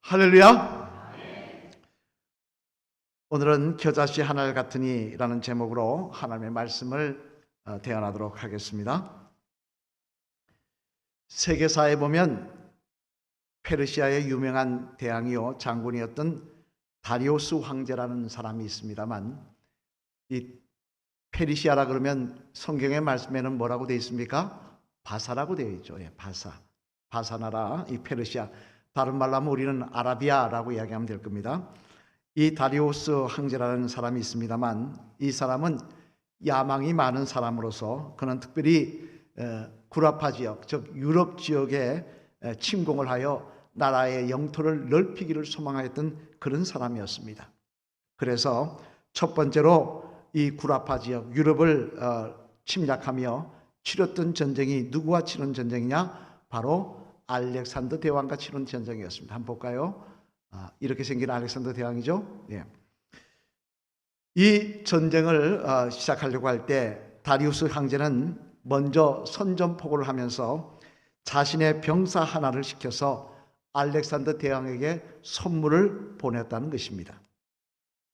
할렐루야. 오늘은 겨자씨 하늘 같으니라는 제목으로 하나님의 말씀을 대언하도록 하겠습니다. 세계사에 보면 페르시아의 유명한 대왕이요 장군이었던 다리우스 황제라는 사람이 있습니다만, 이 페르시아라 그러면 성경의 말씀에는 뭐라고 되어 있습니까? 바사라고 되어 있죠. 바사 나라, 이 페르시아. 다른 말로 하면 우리는 아라비아라고 이야기하면 될 겁니다. 이 다리우스 황제라는 사람이 있습니다만, 이 사람은 야망이 많은 사람으로서 그는 특별히 구라파 지역, 즉 유럽 지역에 침공을 하여 나라의 영토를 넓히기를 소망하였던 그런 사람이었습니다. 그래서 첫 번째로 이 구라파 지역 유럽을 침략하며 치렀던 전쟁이 누구와 치른 전쟁이냐? 바로 알렉산더 대왕과 치른 전쟁이었습니다. 한번 볼까요? 이렇게 생긴 알렉산더 대왕이죠. 예. 이 전쟁을 시작하려고 할 때 다리우스 황제는 먼저 선전포고를 하면서 자신의 병사 하나를 시켜서 알렉산더 대왕에게 선물을 보냈다는 것입니다.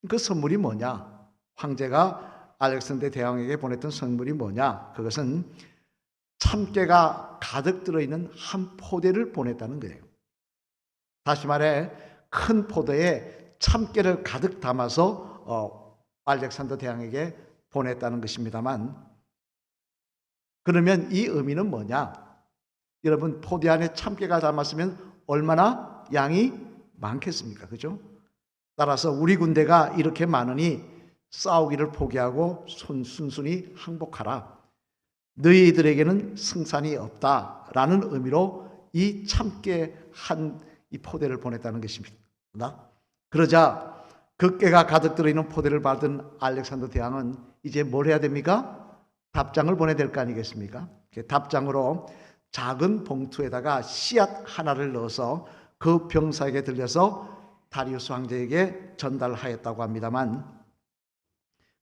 그 선물이 뭐냐? 황제가 알렉산더 대왕에게 보냈던 선물이 뭐냐? 그것은 참깨가 가득 들어있는 한 포대를 보냈다는 거예요. 다시 말해 큰 포대에 참깨를 가득 담아서 알렉산더 대왕에게 보냈다는 것입니다만, 그러면 이 의미는 뭐냐? 여러분, 포대 안에 참깨가 담았으면 얼마나 양이 많겠습니까? 그죠? 따라서 우리 군대가 이렇게 많으니 싸우기를 포기하고 순순히 항복하라. 너희들에게는 승산이 없다라는 의미로 이 참깨 이 포대를 보냈다는 것입니다. 그러자 그 깨가 가득 들어있는 포대를 받은 알렉산더 대왕은 이제 뭘 해야 됩니까? 답장을 보내야 될 거 아니겠습니까? 답장으로 작은 봉투에다가 씨앗 하나를 넣어서 그 병사에게 들려서 다리우스 황제에게 전달하였다고 합니다만,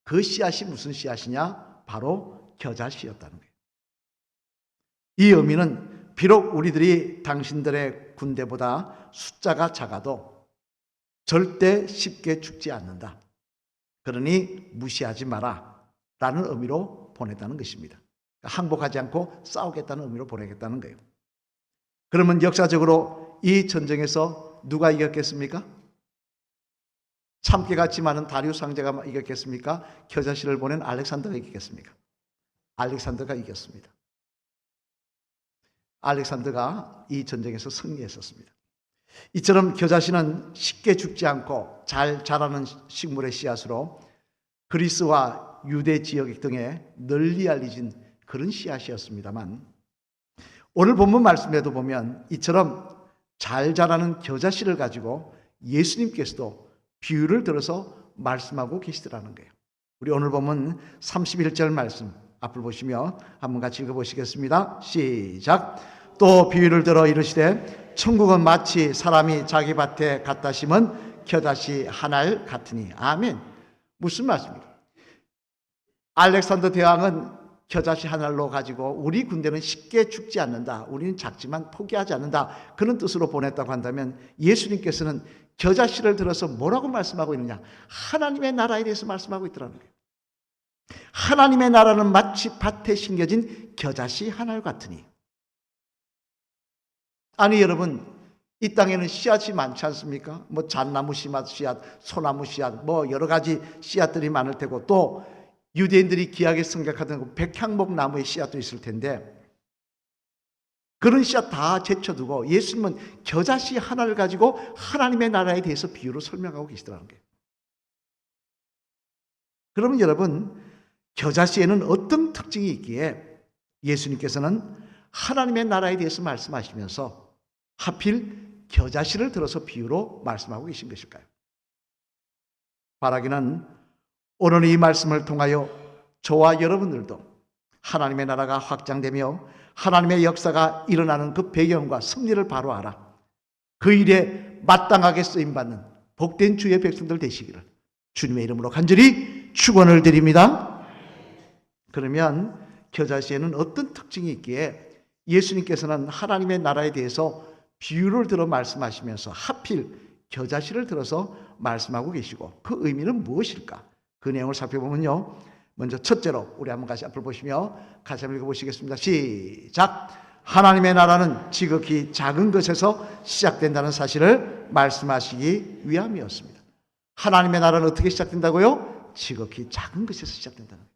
그 씨앗이 무슨 씨앗이냐? 바로 겨자씨였다는 거예요. 이 의미는 비록 우리들이 당신들의 군대보다 숫자가 작아도 절대 쉽게 죽지 않는다. 그러니 무시하지 마라 라는 의미로 보냈다는 것입니다. 항복하지 않고 싸우겠다는 의미로 보내겠다는 거예요. 그러면 역사적으로 이 전쟁에서 누가 이겼겠습니까? 참깨같이 많은 다리우스 황제가 이겼겠습니까? 겨자씨를 보낸 알렉산더가 이겼겠습니까? 알렉산더가 이겼습니다. 알렉산더가 이 전쟁에서 승리했었습니다. 이처럼 겨자씨는 쉽게 죽지 않고 잘 자라는 식물의 씨앗으로 그리스와 유대 지역 등에 널리 알려진 그런 씨앗이었습니다만, 오늘 본문 말씀에도 보면 이처럼 잘 자라는 겨자씨를 가지고 예수님께서도 비유를 들어서 말씀하고 계시더라는 거예요. 우리 오늘 본문 31절 말씀 앞을 보시며 한번 같이 읽어보시겠습니다. 시작. 또 비유를 들어 이르시되 천국은 마치 사람이 자기 밭에 갖다 심은 겨자씨 한 알 같으니. 아멘. 무슨 말씀입니까? 알렉산더 대왕은 겨자씨 한 알로 가지고 우리 군대는 쉽게 죽지 않는다, 우리는 작지만 포기하지 않는다, 그런 뜻으로 보냈다고 한다면, 예수님께서는 겨자씨를 들어서 뭐라고 말씀하고 있느냐? 하나님의 나라에 대해서 말씀하고 있더라는 거예요. 하나님의 나라는 마치 밭에 심겨진 겨자씨 한 알 같으니. 아니 여러분, 이 땅에는 씨앗이 많지 않습니까? 뭐 잣나무 씨앗, 소나무 씨앗, 뭐 여러 가지 씨앗들이 많을 테고, 또 유대인들이 귀하게 생각하던 백향목 나무의 씨앗도 있을 텐데, 그런 씨앗 다 제쳐두고 예수님은 겨자씨 하나를 가지고 하나님의 나라에 대해서 비유로 설명하고 계시더라는 거예요. 그러면 여러분, 겨자씨에는 어떤 특징이 있기에 예수님께서는 하나님의 나라에 대해서 말씀하시면서 하필 겨자씨를 들어서 비유로 말씀하고 계신 것일까요? 바라기는 오늘 이 말씀을 통하여 저와 여러분들도 하나님의 나라가 확장되며 하나님의 역사가 일어나는 그 배경과 섭리를 바로 알아 그 일에 마땅하게 쓰임받는 복된 주의 백성들 되시기를 주님의 이름으로 간절히 축원을 드립니다. 그러면 겨자씨에는 어떤 특징이 있기에 예수님께서는 하나님의 나라에 대해서 비유를 들어 말씀하시면서 하필 겨자씨를 들어서 말씀하고 계시고 그 의미는 무엇일까? 그 내용을 살펴보면요. 먼저 첫째로 우리 한번 같이 앞을 보시며 같이 한번 읽어보시겠습니다. 시작! 하나님의 나라는 지극히 작은 것에서 시작된다는 사실을 말씀하시기 위함이었습니다. 하나님의 나라는 어떻게 시작된다고요? 지극히 작은 것에서 시작된다는 거예요.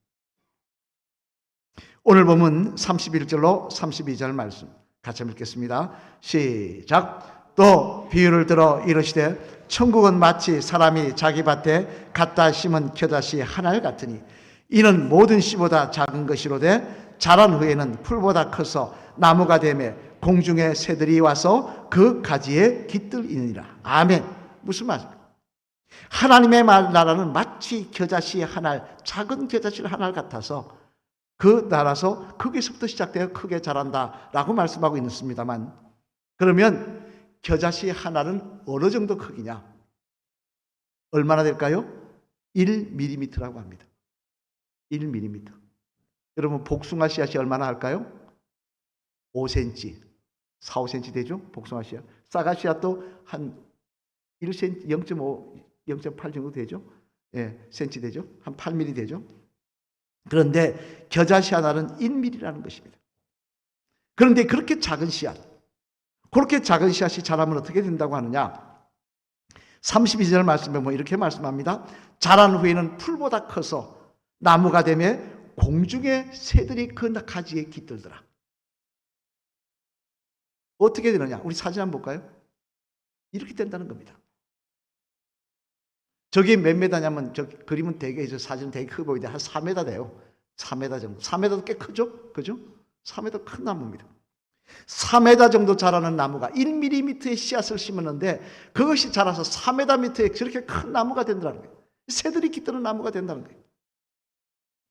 오늘 보면 31절로 32절 말씀 같이 한번 읽겠습니다. 시작! 또 비유를 들어 이르시되 천국은 마치 사람이 자기 밭에 갖다 심은 겨자씨 하나를 같으니 이는 모든 씨보다 작은 것이로되 자란 후에는 풀보다 커서 나무가 되매 공중의 새들이 와서 그 가지에 깃들이니라. 아멘. 무슨 말입니까? 하나님의 나라는 마치 겨자씨 하나, 작은 겨자씨 하나 같아서 그 나라서 거기서부터 시작되어 크게 자란다라고 말씀하고 있습니다만, 그러면 겨자씨 하나는 어느 정도 크기냐? 얼마나 될까요? 1mm라고 합니다. 1mm. 여러분 복숭아 씨앗이 얼마나 할까요? 5cm, 4, 5cm 되죠? 복숭아 씨앗. 사과 씨앗도 한 1cm, 0.5, 0.8 정도 되죠? 예, cm 되죠? 한 8mm 되죠? 그런데 겨자씨 하나는 1mm라는 것입니다. 그런데 그렇게 작은 씨앗, 그렇게 작은 씨앗이 자라면 어떻게 된다고 하느냐? 32절 말씀에 뭐 이렇게 말씀합니다. 자란 후에는 풀보다 커서 나무가 되며 공중의 새들이 그 가지에 깃들더라. 어떻게 되느냐? 우리 사진 한번 볼까요? 이렇게 된다는 겁니다. 저게 몇 메다냐면, 저 그림은 되게, 저 사진은 되게 크게 보이는데 한 4m 돼요. 4m 정도. 4m도 꽤 크죠? 그죠? 4m 큰 나무입니다. 4m 정도 자라는 나무가 1mm의 씨앗을 심었는데 그것이 자라서 4m 밑에 저렇게 큰 나무가 된다는 거예요. 새들이 깃드는 나무가 된다는 거예요.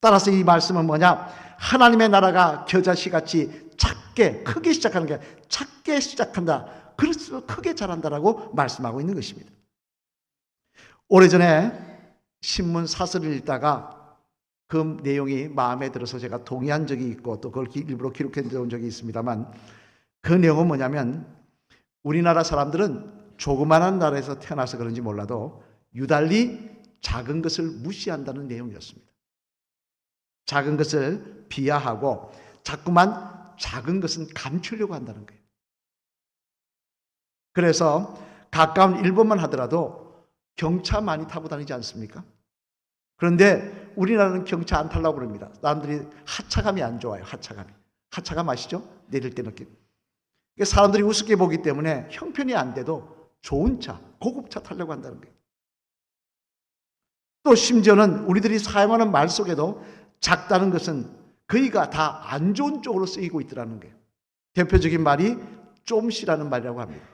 따라서 이 말씀은 뭐냐? 하나님의 나라가 겨자씨같이 작게, 크게 시작하는 게 아니라 작게 시작한다. 그래서 크게 자란다라고 말씀하고 있는 것입니다. 오래전에 신문 사설을 읽다가 그 내용이 마음에 들어서 제가 동의한 적이 있고 또 그걸 일부러 기록해 놓은 적이 있습니다만, 그 내용은 뭐냐면 우리나라 사람들은 조그마한 나라에서 태어나서 그런지 몰라도 유달리 작은 것을 무시한다는 내용이었습니다. 작은 것을 비하하고 자꾸만 작은 것은 감추려고 한다는 거예요. 그래서 가까운 일본만 하더라도 경차 많이 타고 다니지 않습니까? 그런데 우리나라는 경차 안 타려고 그럽니다. 사람들이 하차감이 안 좋아요. 하차감 아시죠? 내릴 때 느낌. 사람들이 우습게 보기 때문에 형편이 안 돼도 좋은 차, 고급차 타려고 한다는 거예요. 또 심지어는 우리들이 사용하는 말 속에도 작다는 것은 거의가 다 안 좋은 쪽으로 쓰이고 있더라는 거예요. 대표적인 말이 좀씨라는 말이라고 합니다.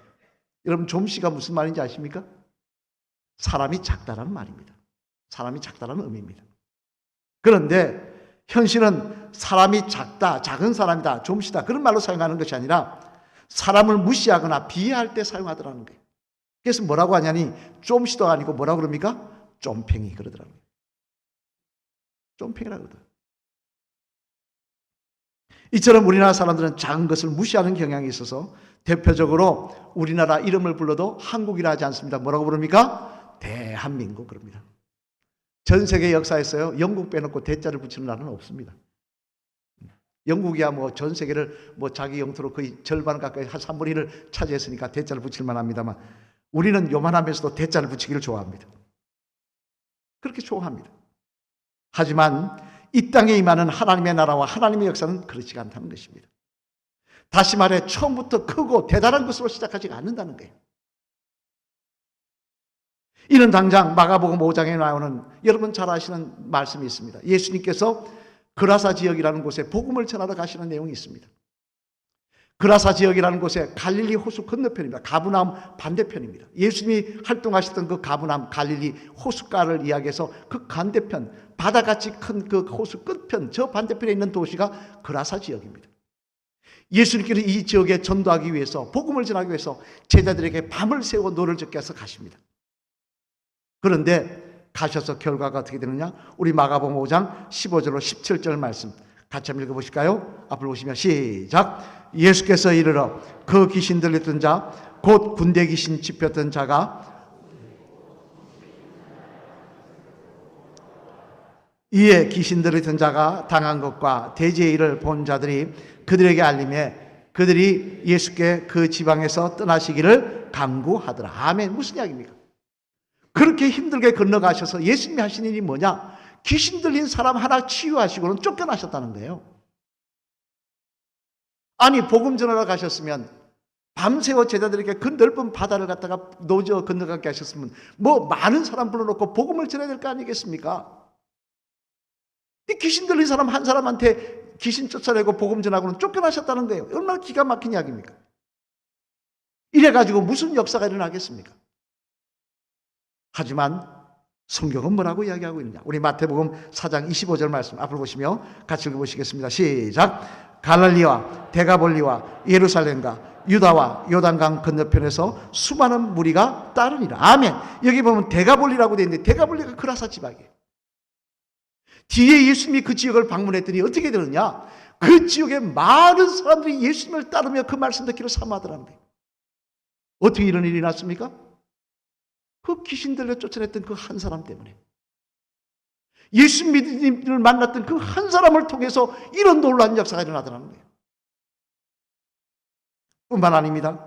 여러분 좀씨가 무슨 말인지 아십니까? 사람이 작다라는 말입니다. 사람이 작다라는 의미입니다. 그런데 현실은 사람이 작다, 작은 사람이다, 좀씨다 그런 말로 사용하는 것이 아니라 사람을 무시하거나 비하할 때 사용하더라는 거예요. 그래서 뭐라고 하냐니 좀씨도 아니고 뭐라고 그럽니까? 좀팽이 그러더라고요. 좀팽이라고 그러더라고요. 이처럼 우리나라 사람들은 작은 것을 무시하는 경향이 있어서 대표적으로 우리나라 이름을 불러도 한국이라 하지 않습니다. 뭐라고 부릅니까? 대한민국 그럽니다. 전 세계 역사에서요, 영국 빼놓고 대자를 붙이는 나라는 없습니다. 영국이야 뭐 전 세계를 뭐 자기 영토로 거의 절반 가까이 한 3분의 1을 차지했으니까 대자를 붙일 만합니다만 우리는 요만하면서도 대자를 붙이기를 좋아합니다. 그렇게 좋아합니다. 하지만 이 땅에 임하는 하나님의 나라와 하나님의 역사는 그렇지가 않다는 것입니다. 다시 말해 처음부터 크고 대단한 것으로 시작하지 않는다는 거예요. 이는 당장 마가복음 5장에 나오는 여러분 잘 아시는 말씀이 있습니다. 예수님께서 그라사 지역이라는 곳에 복음을 전하러 가시는 내용이 있습니다. 그라사 지역이라는 곳에 갈릴리 호수 건너편입니다. 가브나움 반대편입니다. 예수님이 활동하셨던 그 가브나움 갈릴리 호숫가를 이야기해서 그 반대편 바다같이 큰 그 호수 끝편 저 반대편에 있는 도시가 그라사 지역입니다. 예수님께서 이 지역에 전도하기 위해서 복음을 전하기 위해서 제자들에게 밤을 새워 노를 젓게 해서 가십니다. 그런데 가셔서 결과가 어떻게 되느냐? 우리 마가복음 5장 15절로 17절 말씀 같이 한번 읽어보실까요? 앞을 보시면 시작! 예수께서 이르러 그 귀신 들렸던 자 곧 군대 귀신 짚혔던 자가 이에 귀신 들렸던 자가 당한 것과 대제의 일을 본 자들이 그들에게 알림해 그들이 예수께 그 지방에서 떠나시기를 간구하더라. 아멘. 무슨 이야기입니까? 그렇게 힘들게 건너가셔서 예수님이 하신 일이 뭐냐? 귀신 들린 사람 하나 치유하시고는 쫓겨나셨다는 거예요. 아니, 복음 전하러 가셨으면 밤새워 제자들에게 그 넓은 바다를 갖다가 노저 건너가게 하셨으면 뭐 많은 사람 불러놓고 복음을 전해야 될 거 아니겠습니까? 이 귀신 들린 사람 한 사람한테 귀신 쫓아내고 복음 전하고는 쫓겨나셨다는 거예요. 얼마나 기가 막힌 이야기입니까? 이래가지고 무슨 역사가 일어나겠습니까? 하지만 성경은 뭐라고 이야기하고 있느냐? 우리 마태복음 4장 25절 말씀 앞으로 보시며 같이 읽어보시겠습니다. 시작. 갈릴리와 데가볼리와 예루살렘과 유다와 요단강 건너편에서 수많은 무리가 따르니라. 아멘. 여기 보면 데가볼리라고 되어 있는데 데가볼리가 그라사 지방이에요. 뒤에 예수님이 그 지역을 방문했더니 어떻게 되느냐? 그 지역에 많은 사람들이 예수님을 따르며 그 말씀 듣기를 사모하더라는 거예요. 어떻게 이런 일이 났습니까? 그 귀신 들려 쫓아냈던 그 한 사람 때문에, 예수님을 만났던 그 한 사람을 통해서 이런 놀라운 역사가 일어나더라는 거예요. 뿐만 아닙니다.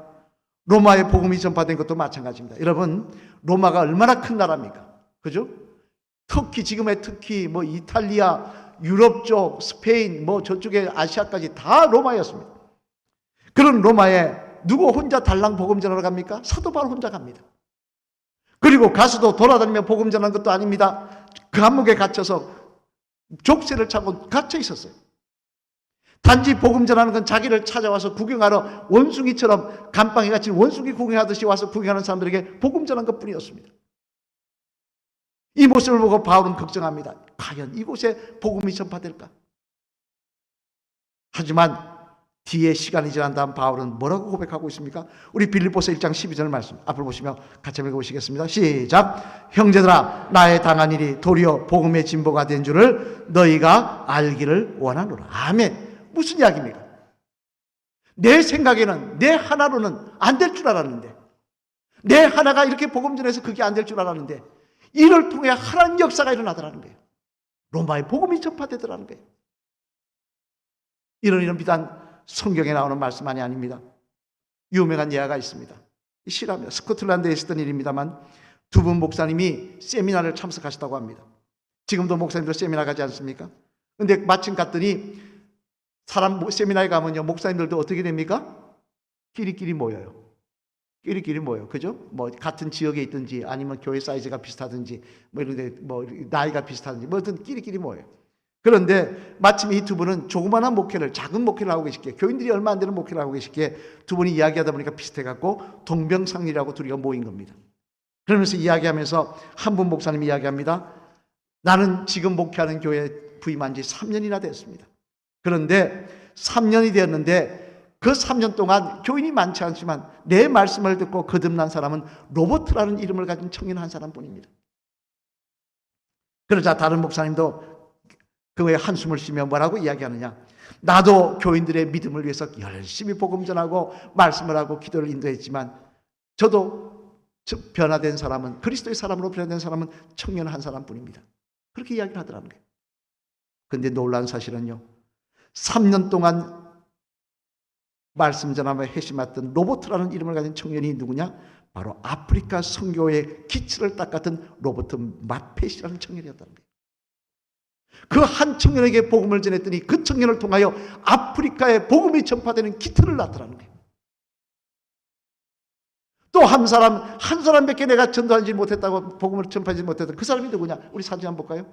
로마의 복음이 전파된 것도 마찬가지입니다. 여러분, 로마가 얼마나 큰 나라입니까? 그죠? 터키, 지금의 터키, 뭐 이탈리아, 유럽 쪽, 스페인, 뭐 저쪽에 아시아까지 다 로마였습니다. 그런 로마에 누구 혼자 달랑 복음 전하러 갑니까? 사도 바울 혼자 갑니다. 그리고 가수도 돌아다니며 복음 전한 것도 아닙니다. 그 감옥에 갇혀서 족쇄를 차고 갇혀 있었어요. 단지 복음 전하는 건 자기를 찾아와서 구경하러 원숭이처럼 감방에 갇힌 원숭이 구경하듯이 와서 구경하는 사람들에게 복음 전한 것뿐이었습니다. 이 모습을 보고 바울은 걱정합니다. 과연 이곳에 복음이 전파될까? 하지만 뒤에 시간이 지난 다음 바울은 뭐라고 고백하고 있습니까? 우리 빌립보서 1장 12절 말씀 앞을 보시며 같이 읽어보시겠습니다. 시작. 형제들아, 나의 당한 일이 도리어 복음의 진보가 된 줄을 너희가 알기를 원하노라. 아멘. 무슨 이야기입니까? 내 생각에는 내 하나로는 안 될 줄 알았는데, 내 하나가 이렇게 복음 전해서 그게 안 될 줄 알았는데 이를 통해 하나님 역사가 일어나더라는 거예요. 로마의 복음이 전파되더라는 거예요. 이런 비단 성경에 나오는 말씀만이 아닙니다. 유명한 예화가 있습니다. 실화입니다. 스코틀랜드에 있었던 일입니다만 두 분 목사님이 세미나를 참석하셨다고 합니다. 지금도 목사님들 세미나 가지 않습니까? 근데 마침 갔더니 사람 세미나에 가면요, 목사님들도 어떻게 됩니까? 끼리끼리 모여요. 끼리끼리 모여요. 그죠? 뭐 같은 지역에 있든지 아니면 교회 사이즈가 비슷하든지 뭐 이런데 뭐 나이가 비슷하든지 뭐든 끼리끼리 모여요. 그런데 마침 이 두 분은 조그마한 목회를, 작은 목회를 하고 계시기에, 교인들이 얼마 안 되는 목회를 하고 계시기에 두 분이 이야기하다 보니까 비슷해갖고 동병상련이라고 둘이가 모인 겁니다. 그러면서 이야기하면서 한 분 목사님이 이야기합니다. 나는 지금 목회하는 교회에 부임한 지 3년이나 됐습니다. 그런데 3년이 되었는데 그 3년 동안 교인이 많지 않지만 내 말씀을 듣고 거듭난 사람은 로버트라는 이름을 가진 청년 한 사람뿐입니다. 그러자 다른 목사님도 그 외에 한숨을 쉬며 뭐라고 이야기하느냐? 나도 교인들의 믿음을 위해서 열심히 복음 전하고 말씀을 하고 기도를 인도했지만 저도 변화된 사람은, 그리스도의 사람으로 변화된 사람은 청년 한 사람뿐입니다. 그렇게 이야기를 하더라는 거예요. 그런데 놀라운 사실은요, 3년 동안 말씀 전하며 회심했던 로버트라는 이름을 가진 청년이 누구냐? 바로 아프리카 선교의 기치를 닦았던 로버트 마펫이라는 청년이었다는 거예요. 그 한 청년에게 복음을 전했더니 그 청년을 통하여 아프리카에 복음이 전파되는 기틀을 놨더라는 거예요. 또 한 사람밖에 내가 전도하지 못했다고, 복음을 전파하지 못했던 그 사람이 누구냐? 우리 사진 한번 볼까요?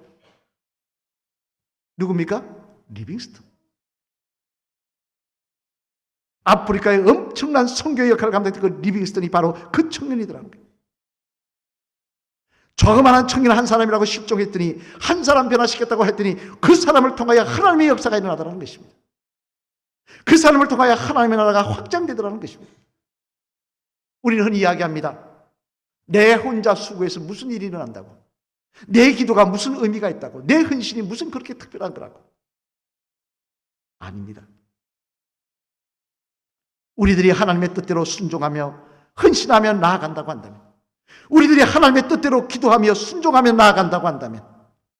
누굽니까? 리빙스턴. 아프리카의 엄청난 선교 역할을 감당했던 그 리빙스턴이 바로 그 청년이더라는 거예요. 조그마한 청년 한 사람이라고 실종했더니, 한 사람 변화시켰다고 했더니 그 사람을 통하여 하나님의 역사가 일어나더라는 것입니다. 그 사람을 통하여 하나님의 나라가 확장되더라는 것입니다. 우리는 흔히 이야기합니다. 내 혼자 수고해서 무슨 일이 일어난다고, 내 기도가 무슨 의미가 있다고, 내 헌신이 무슨 그렇게 특별한 거라고. 아닙니다. 우리들이 하나님의 뜻대로 순종하며 헌신하며 나아간다고 한다면, 우리들이 하나님의 뜻대로 기도하며 순종하며 나아간다고 한다면,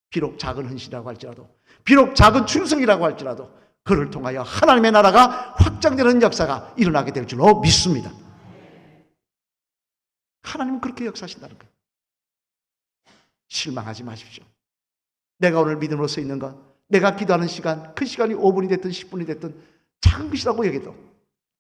비록 작은 헌신이라고 할지라도, 비록 작은 충성이라고 할지라도 그를 통하여 하나님의 나라가 확장되는 역사가 일어나게 될 줄로 믿습니다. 하나님은 그렇게 역사하신다는 거예요. 실망하지 마십시오. 내가 오늘 믿음으로 서 있는 것, 내가 기도하는 시간, 그 시간이 5분이 됐든 10분이 됐든 작은 것이라고 여겨도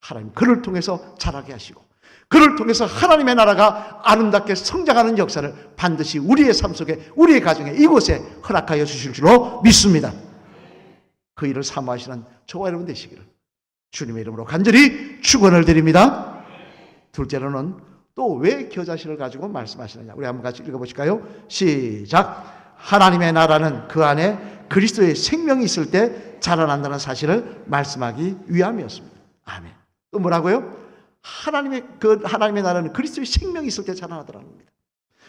하나님 그를 통해서 자라게 하시고, 그를 통해서 하나님의 나라가 아름답게 성장하는 역사를 반드시 우리의 삶 속에, 우리의 가정에, 이곳에 허락하여 주실 줄로 믿습니다. 그 일을 사모하시는 저와 여러분 되시기를 주님의 이름으로 간절히 축원을 드립니다. 둘째로는 또 왜 겨자씨를 가지고 말씀하시느냐, 우리 한번 같이 읽어보실까요? 시작. 하나님의 나라는 그 안에 그리스도의 생명이 있을 때 자라난다는 사실을 말씀하기 위함이었습니다. 아멘. 또 뭐라고요? 하나님의 나라는 그리스도의 생명이 있을 때 자라나더라는 겁니다.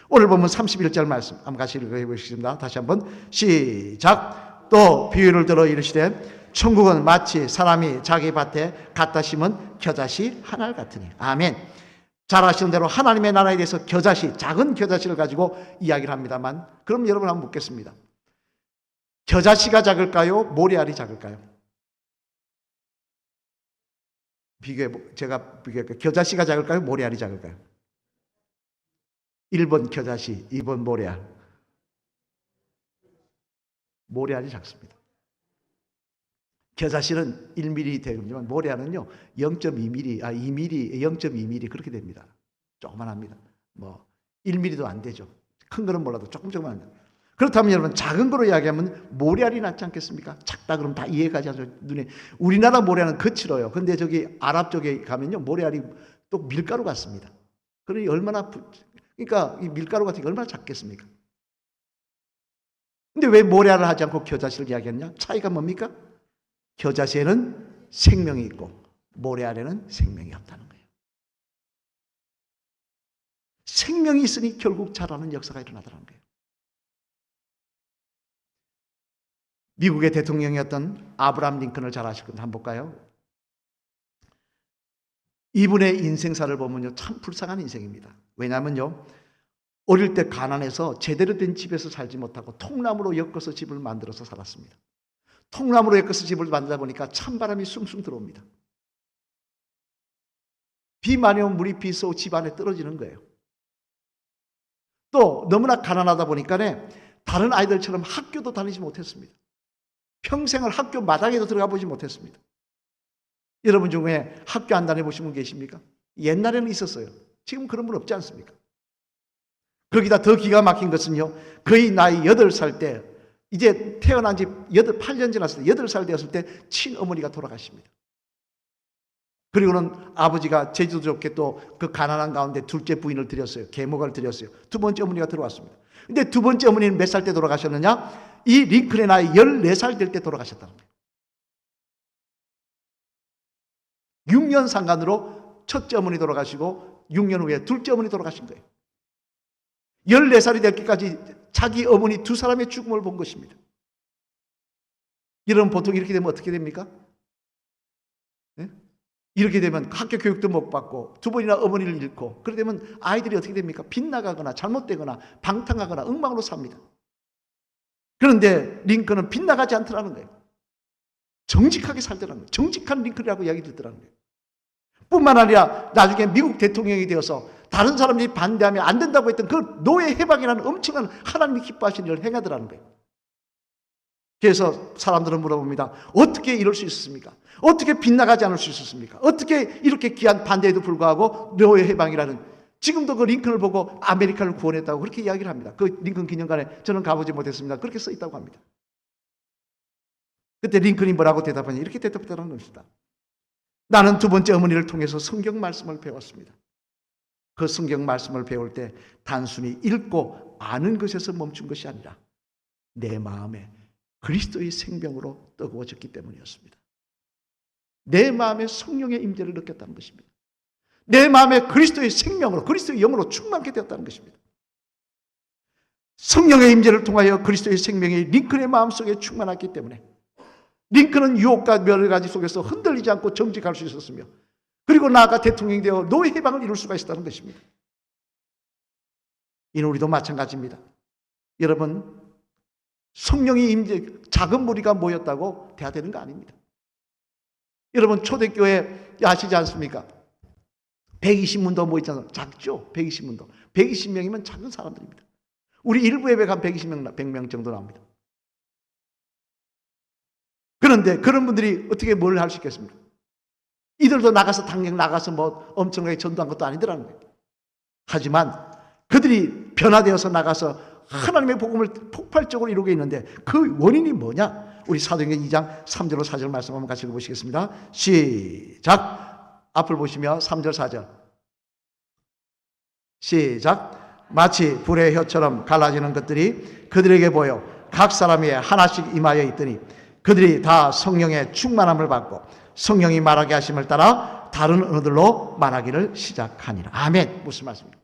오늘 보면 31절 말씀 한번 같이 읽어보시겠습니다. 다시 한번 시작. 또 비유를 들어 이르시되 천국은 마치 사람이 자기 밭에 갖다 심은 겨자씨 하나 같으니. 아멘. 잘 아시는 대로 하나님의 나라에 대해서 겨자씨, 작은 겨자씨를 가지고 이야기를 합니다만, 그럼 여러분 한번 묻겠습니다. 겨자씨가 작을까요? 모래알이 작을까요? 제가 비교할게요. 겨자씨가 작을까요? 모래알이 작을까요? 1번 겨자씨, 2번 모래알. 모래알이 작습니다. 겨자씨는 1mm 되지만 모래알은요 0.2mm, 2mm, 0.2mm 그렇게 됩니다. 조그만합니다. 뭐 1mm도 안 되죠. 큰 거는 몰라도 조금만. 그렇다면 여러분, 작은 거로 이야기하면 모래알이 낫지 않겠습니까? 작다 그러면 다 이해가지 않죠. 눈에. 우리나라 모래알은 거칠어요. 근데 저기 아랍 쪽에 가면요 모래알이 또 밀가루 같습니다. 그러니 그러니까 이 밀가루 같은 게 얼마나 작겠습니까? 근데 왜 모래알을 하지 않고 겨자씨를 이야기했냐? 차이가 뭡니까? 겨자씨에는 생명이 있고 모래알에는 생명이 없다는 거예요. 생명이 있으니 결국 자라는 역사가 일어나더라는 거예요. 미국의 대통령이었던 아브라함 링컨을 잘 아실 건데 한번 볼까요? 이분의 인생사를 보면요 참 불쌍한 인생입니다. 왜냐하면요 어릴 때 가난해서 제대로 된 집에서 살지 못하고 통나무로 엮어서 집을 만들어서 살았습니다. 통나무로 엮어서 집을 만들다 보니까 찬바람이 숭숭 들어옵니다. 비 많이 오면 물이 비서 집 안에 떨어지는 거예요. 또 너무나 가난하다 보니까 다른 아이들처럼 학교도 다니지 못했습니다. 평생을 학교 마당에도 들어가 보지 못했습니다. 여러분 중에 학교 안 다녀보신 분 계십니까? 옛날에는 있었어요. 지금 그런 분 없지 않습니까? 거기다 더 기가 막힌 것은요 거의 나이 8살 때, 이제 태어난 지 8년 지났을 때, 8살 되었을 때 친어머니가 돌아가십니다. 그리고는 아버지가 제주도 좋게 또 그 가난한 가운데 둘째 부인을 드렸어요. 계모가를 드렸어요. 두 번째 어머니가 들어왔습니다. 근데 두 번째 어머니는 몇 살 때 돌아가셨느냐? 이 링컨의 나이 14살 될 때 돌아가셨다는 거예요. 6년 상간으로 첫째 어머니 돌아가시고 6년 후에 둘째 어머니 돌아가신 거예요. 14살이 될 때까지 자기 어머니 두 사람의 죽음을 본 것입니다. 여러분 보통 이렇게 되면 어떻게 됩니까? 네? 이렇게 되면 학교 교육도 못 받고 두 번이나 어머니를 잃고, 그렇게 되면 아이들이 어떻게 됩니까? 빗나가거나 잘못되거나 방탕하거나 엉망으로 삽니다. 그런데 링컨은 빗나가지 않더라는 거예요. 정직하게 살더라는 거예요. 정직한 링컨이라고 이야기 듣더라는 거예요. 뿐만 아니라 나중에 미국 대통령이 되어서 다른 사람들이 반대하면 안 된다고 했던 그 노예 해방이라는 엄청난 하나님이 기뻐하시는 일을 행하더라는 거예요. 그래서 사람들은 물어봅니다. 어떻게 이럴 수 있었습니까? 어떻게 빗나가지 않을 수 있었습니까? 어떻게 이렇게 귀한 반대에도 불구하고 노예 해방이라는, 지금도 그 링컨을 보고 아메리카를 구원했다고 그렇게 이야기를 합니다. 그 링컨 기념관에 저는 가보지 못했습니다. 그렇게 써 있다고 합니다. 그때 링컨이 뭐라고 대답하냐? 이렇게 대답했다는 것입니다. 나는 두 번째 어머니를 통해서 성경 말씀을 배웠습니다. 그 성경 말씀을 배울 때 단순히 읽고 아는 것에서 멈춘 것이 아니라 내 마음에 그리스도의 생명으로 뜨거워졌기 때문이었습니다. 내 마음에 성령의 임재를 느꼈다는 것입니다. 내 마음에 그리스도의 생명으로, 그리스도의 영으로 충만케 되었다는 것입니다. 성령의 임재를 통하여 그리스도의 생명이 링컨의 마음속에 충만했기 때문에 링컨은 유혹과 여러 가지 속에서 흔들리지 않고 정직할 수 있었으며, 그리고 나아가 대통령이 되어 노예 해방을 이룰 수가 있다는 것입니다. 이는 우리도 마찬가지입니다. 여러분, 성령이 임재, 작은 무리가 모였다고 돼야 되는 거 아닙니다. 여러분, 초대교회 아시지 않습니까? 120문도 모였잖아요. 작죠? 120문도. 120명이면 작은 사람들입니다. 우리 일부 예배 가면 100명 정도 나옵니다. 그런데 그런 분들이 어떻게 뭘 할 수 있겠습니까? 이들도 나가서 당장 나가서 뭐 엄청나게 전도한 것도 아니더라는 거예요. 하지만 그들이 변화되어서 나가서 하나님의 복음을 폭발적으로 이루고 있는데 그 원인이 뭐냐? 우리 사도행전 2장 3절로 4절 말씀 한번 같이 읽어보시겠습니다. 시작. 앞을 보시며 3절 4절 시작. 마치 불의 혀처럼 갈라지는 것들이 그들에게 보여 각 사람 위에 하나씩 임하여 있더니 그들이 다 성령의 충만함을 받고 성령이 말하게 하심을 따라 다른 언어들로 말하기를 시작하니라. 아멘. 무슨 말씀입니까?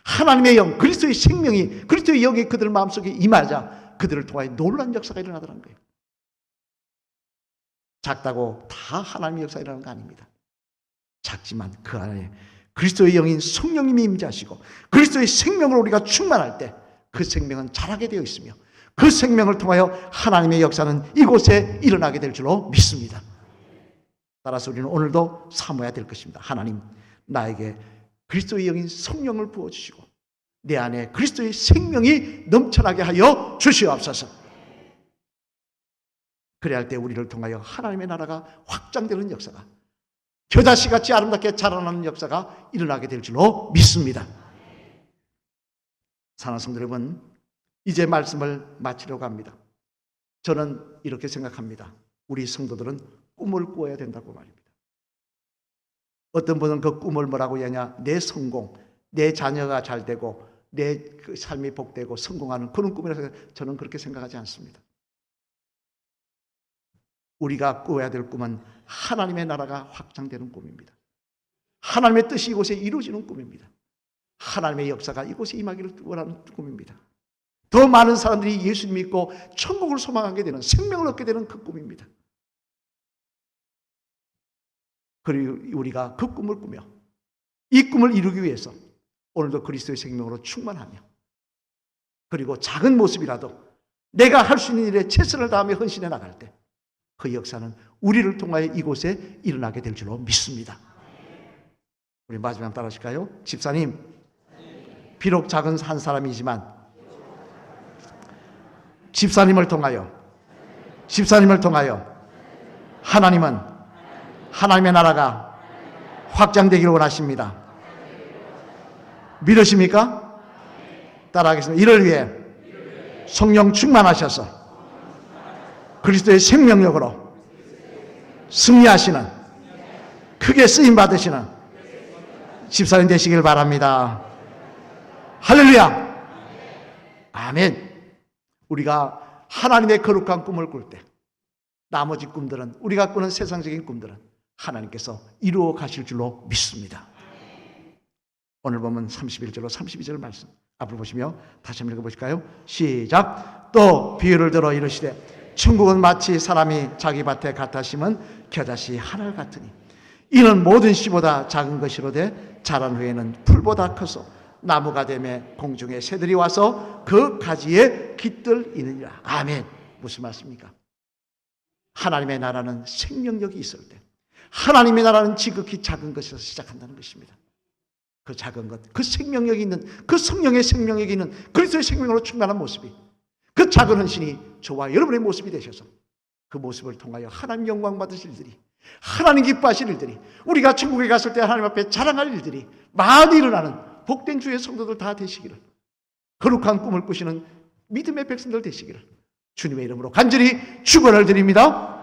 하나님의 영, 그리스도의 생명이, 그리스도의 영이 그들 마음속에 임하자 그들을 통하여 놀라운 역사가 일어나더라는 거예요. 작다고 다 하나님의 역사가 일어나는 거 아닙니다. 작지만 그 안에 그리스도의 영인 성령님이 임재하시고 그리스도의 생명으로 우리가 충만할 때 그 생명은 자라게 되어 있으며 그 생명을 통하여 하나님의 역사는 이곳에 일어나게 될 줄로 믿습니다. 따라서 우리는 오늘도 사모해야 될 것입니다. 하나님, 나에게 그리스도의 영인 성령을 부어주시고 내 안에 그리스도의 생명이 넘쳐나게 하여 주시옵소서. 그래야 할 때 우리를 통하여 하나님의 나라가 확장되는 역사가, 겨자씨같이 아름답게 자라나는 역사가 일어나게 될 줄로 믿습니다. 사랑하는 성도 여러분, 이제 말씀을 마치려고 합니다. 저는 이렇게 생각합니다. 우리 성도들은 꿈을 꾸어야 된다고 말입니다. 어떤 분은 그 꿈을 뭐라고 하냐? 내 성공, 내 자녀가 잘 되고 내 그 삶이 복되고 성공하는 그런 꿈이라서 저는 그렇게 생각하지 않습니다. 우리가 꾸어야 될 꿈은 하나님의 나라가 확장되는 꿈입니다. 하나님의 뜻이 이곳에 이루어지는 꿈입니다. 하나님의 역사가 이곳에 임하기를 원하는 꿈입니다. 더 많은 사람들이 예수 믿고 천국을 소망하게 되는, 생명을 얻게 되는 그 꿈입니다. 그리고 우리가 그 꿈을 꾸며 이 꿈을 이루기 위해서 오늘도 그리스도의 생명으로 충만하며 그리고 작은 모습이라도 내가 할 수 있는 일에 최선을 다하며 헌신해 나갈 때 그 역사는 우리를 통하여 이곳에 일어나게 될 줄로 믿습니다. 우리 마지막 따라 하실까요? 집사님, 비록 작은 한 사람이지만 집사님을 통하여 하나님은 하나님의 나라가 확장되기를 원하십니다. 믿으십니까? 따라하겠습니다. 이를 위해 성령 충만하셔서 그리스도의 생명력으로 승리하시는, 크게 쓰임 받으시는 집사님 되시길 바랍니다. 할렐루야. 아멘. 우리가 하나님의 거룩한 꿈을 꿀 때 나머지 꿈들은, 우리가 꾸는 세상적인 꿈들은 하나님께서 이루어 가실 줄로 믿습니다. 오늘 보면 31절로 32절 말씀 앞을 보시며 다시 한번 읽어보실까요? 시작. 또 비유를 들어 이르시되 천국은 마치 사람이 자기 밭에 갖다 심은 겨자씨 하나를 같으니 이는 모든 씨보다 작은 것이로되 자란 후에는 풀보다 커서 나무가 되매 공중에 새들이 와서 그 가지에 깃들이느니라. 아멘. 무슨 말씀입니까? 하나님의 나라는 생명력이 있을 때, 하나님의 나라는 지극히 작은 것에서 시작한다는 것입니다. 그 작은 것, 그 생명력이 있는, 그 성령의 생명력이 있는 그리스도의 생명으로 충만한 모습이, 그 작은 헌신이 저와 여러분의 모습이 되셔서 그 모습을 통하여 하나님 영광 받으실 일들이, 하나님 기뻐하실 일들이, 우리가 천국에 갔을 때 하나님 앞에 자랑할 일들이 많이 일어나는 복된 주의 성도들 다 되시기를, 거룩한 꿈을 꾸시는 믿음의 백성들 되시기를 주님의 이름으로 간절히 축원을 드립니다.